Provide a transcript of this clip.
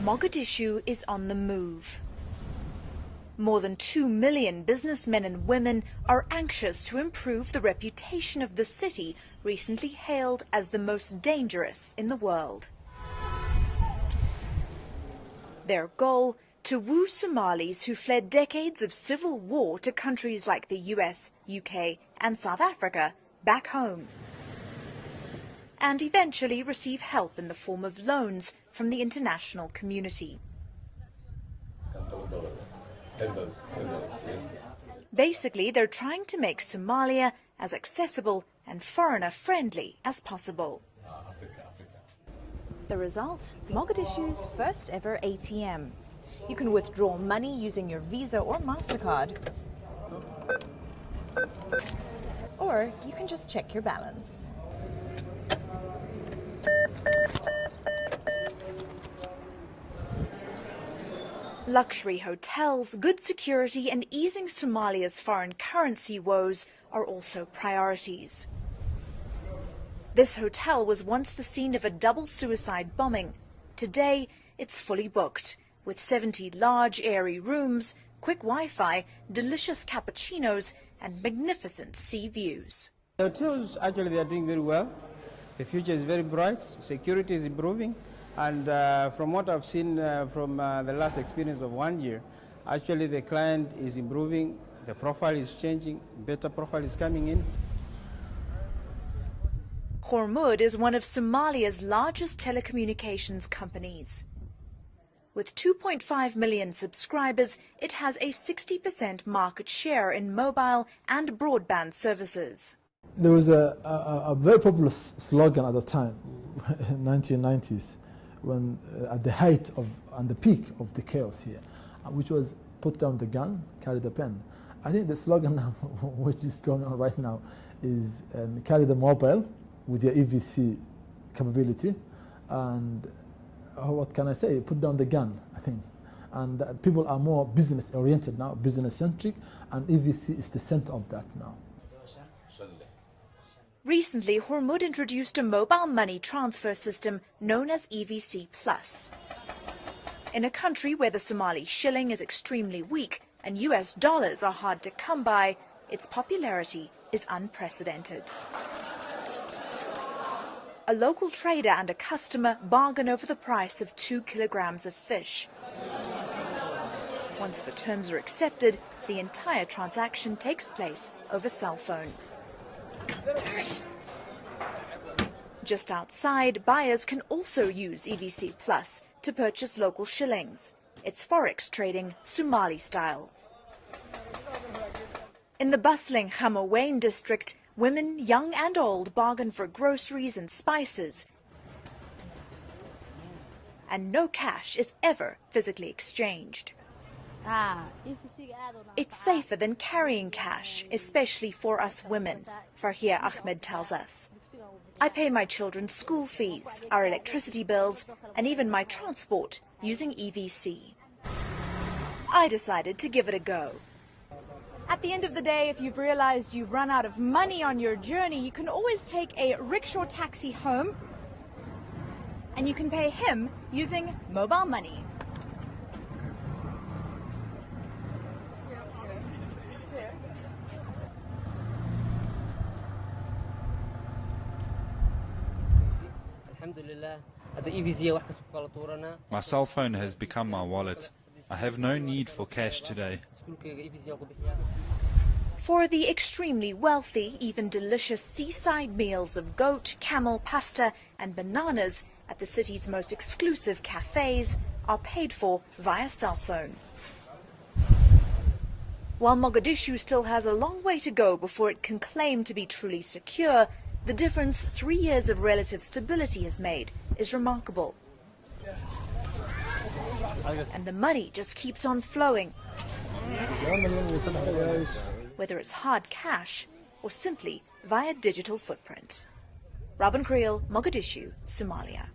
Mogadishu is on the move. More than 2 million businessmen and women are anxious to improve the reputation of the city, recently hailed as the most dangerous in the world. Their goal: to woo Somalis who fled decades of civil war to countries like the US, UK and South Africa back home, and eventually receive help in the form of loans from the international community. Basically, they're trying to make Somalia as accessible and foreigner-friendly as possible. The result? Mogadishu's first ever ATM. You can withdraw money using your Visa or MasterCard, or you can just check your balance. Luxury hotels, good security and easing Somalia's foreign currency woes are also priorities. This hotel was once the scene of a double suicide bombing. Today, it's fully booked, with 70 large, airy rooms, quick Wi-Fi, delicious cappuccinos and magnificent sea views. The hotels, actually, they are doing very well. The future is very bright, security is improving. And from what I've seen from the last experience of 1 year, actually the client is improving, the profile is changing, better profile is coming in. Hormud is one of Somalia's largest telecommunications companies. With 2.5 million subscribers, it has a 60% market share in mobile and broadband services. There was a very popular slogan at the time, 1990s, when at the height of and the peak of the chaos here, which was put down the gun, carry the pen. I think the slogan now, which is going on right now, is carry the mobile with your EVC capability, and what can I say? Put down the gun, I think. And people are more business oriented now, business centric, and EVC is the center of that now. Recently, Hormud introduced a mobile money transfer system known as EVC Plus. In a country where the Somali shilling is extremely weak and US dollars are hard to come by, its popularity is unprecedented. A local trader and a customer bargain over the price of 2 kilograms of fish. Once the terms are accepted, the entire transaction takes place over cell phone. Just outside, buyers can also use EVC Plus to purchase local shillings. It's forex trading Somali style. In the bustling Hamawain district, women, young and old, bargain for groceries and spices. And no cash is ever physically exchanged. It's safer than carrying cash, especially for us women, Farhia Ahmed tells us. I pay my children's school fees, our electricity bills, and even my transport using EVC. I decided to give it a go. At the end of the day, if you've realized you've run out of money on your journey, you can always take a rickshaw taxi home, and you can pay him using mobile money. My cell phone has become my wallet. I have no need for cash today. For the extremely wealthy, even delicious seaside meals of goat, camel, pasta and bananas at the city's most exclusive cafes are paid for via cell phone. While Mogadishu still has a long way to go before it can claim to be truly secure, the difference 3 years of relative stability has made is remarkable. And the money just keeps on flowing, whether it's hard cash or simply via digital footprint. Robin Creel, Mogadishu, Somalia.